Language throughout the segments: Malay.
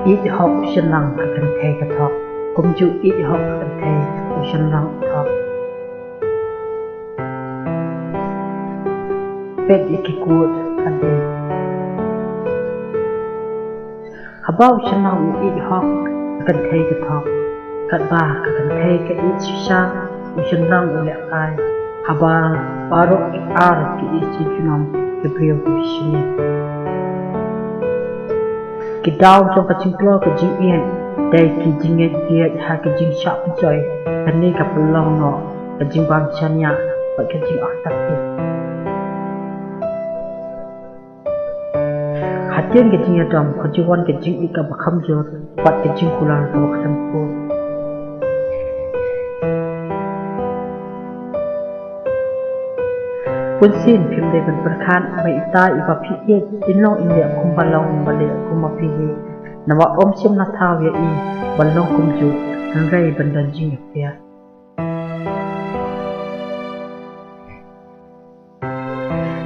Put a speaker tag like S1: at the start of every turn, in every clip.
S1: ít học sinh năng cái cần thề cái thọ cũng chịu ít học cần thề của sinh năng thọ bet ít cái cột cần thề habau sinh năng ít học cần thề cái thọ cần ba cần thề cái ít sang của sinh năng của lẽ ai haba baru ar cái ít chỉ nam cái biểu của sinh cái đau trong cái chân lo cái chân yên đây cái chân nghe kia hai cái chân sắp chơi cái này gặp lòng nó cái chân bám chân nhá và cái chân ở tắc đi hạt chân cái chân ở trong cái chân quan cái chân ít cái bạc khăm rồi bắt cái chân kulang cái bạc khăm cô quân xin phim đây vẫn berkhan mai ita iba phi inlo india kumbalong bale kumapi nawa om sim na thaw ya i balong kumju ngai bandan jing ya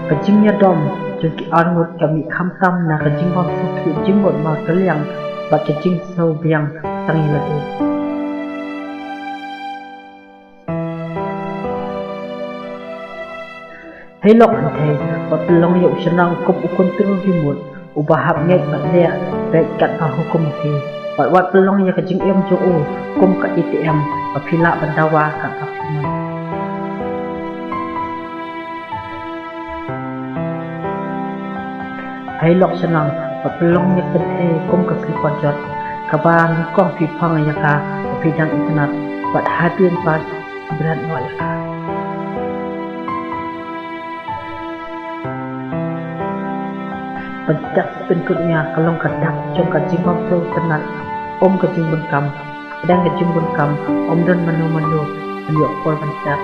S1: kajing ya dom juki arnut kami khamtam na kajing bom su jing bot ma kalyang ba kajing so biang tangi lade hay lộc anh thề và lòng hiệu sinh năng cũng ukun tương vi muộn ubahap ngay bạn lẽ về cạnh vào hukum thì và wat lòng ya kajing em jo u kum ka itm và phila bandawa ka takuman hay lộc sinh năng và lòng ya kan thề kum ka sipajat kabang ni kong phi phang ya ka phi dang internet và hadir pas berat noi pendak penkulnya kalau kadak jom kajing mampu tenat om kajing bunkam dan kajing bunkam om dan menu menjuk kol pendak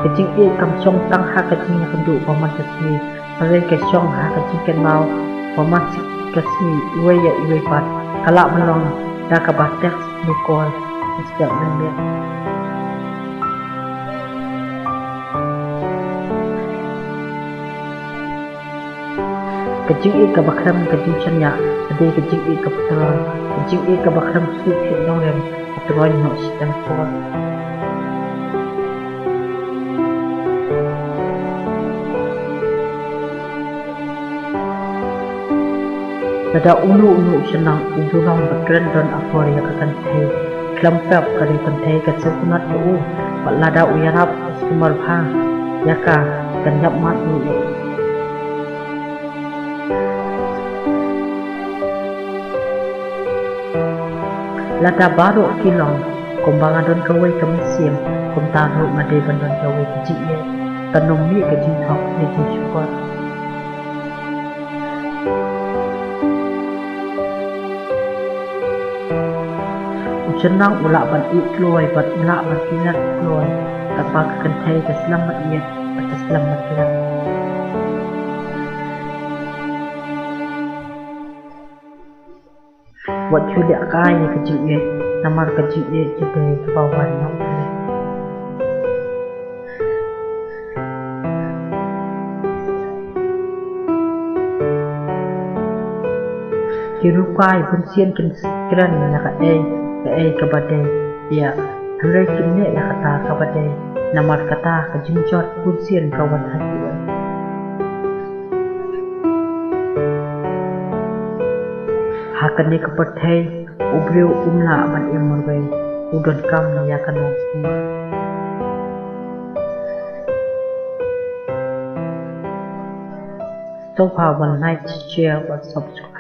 S1: kajing ia kam song tang ha kajing yang kedua paman kasih mereka song ha kajing kenal paman kasih iwe ya iwe pat kalak melong dah kabatek nikol sejak nembia kajing ik kabakram kajing chanya ade kajing ik kaptra kajing ik kabakram su phi nong rem atroy no sistem for pada ulu senang udulong bakran don afori akan thai klampap kari kan thai ka sunat u balada uyarap sumar bha yaka kanyap mat u lada baru kilong kumbangan don kawai kamisim kumtaru ngade bandon kawai kejie tanong mi kejing thok ni jing syukur usenang ulak ban ikloy bat ulak ban kinat kloy tapak kentai ke selamat ia atas selamat ia wat chulia kai kejing ye namar kejing ye juga ke bawah nong kirupai pun sian kran na ka kabade ya hare kinne ya kata kabade namar kata kejing jot pun sian kawan hati hakan ni keperthai ubriu umla ban imorwe udon kam ni ya kanong semua so far one night share was subscribe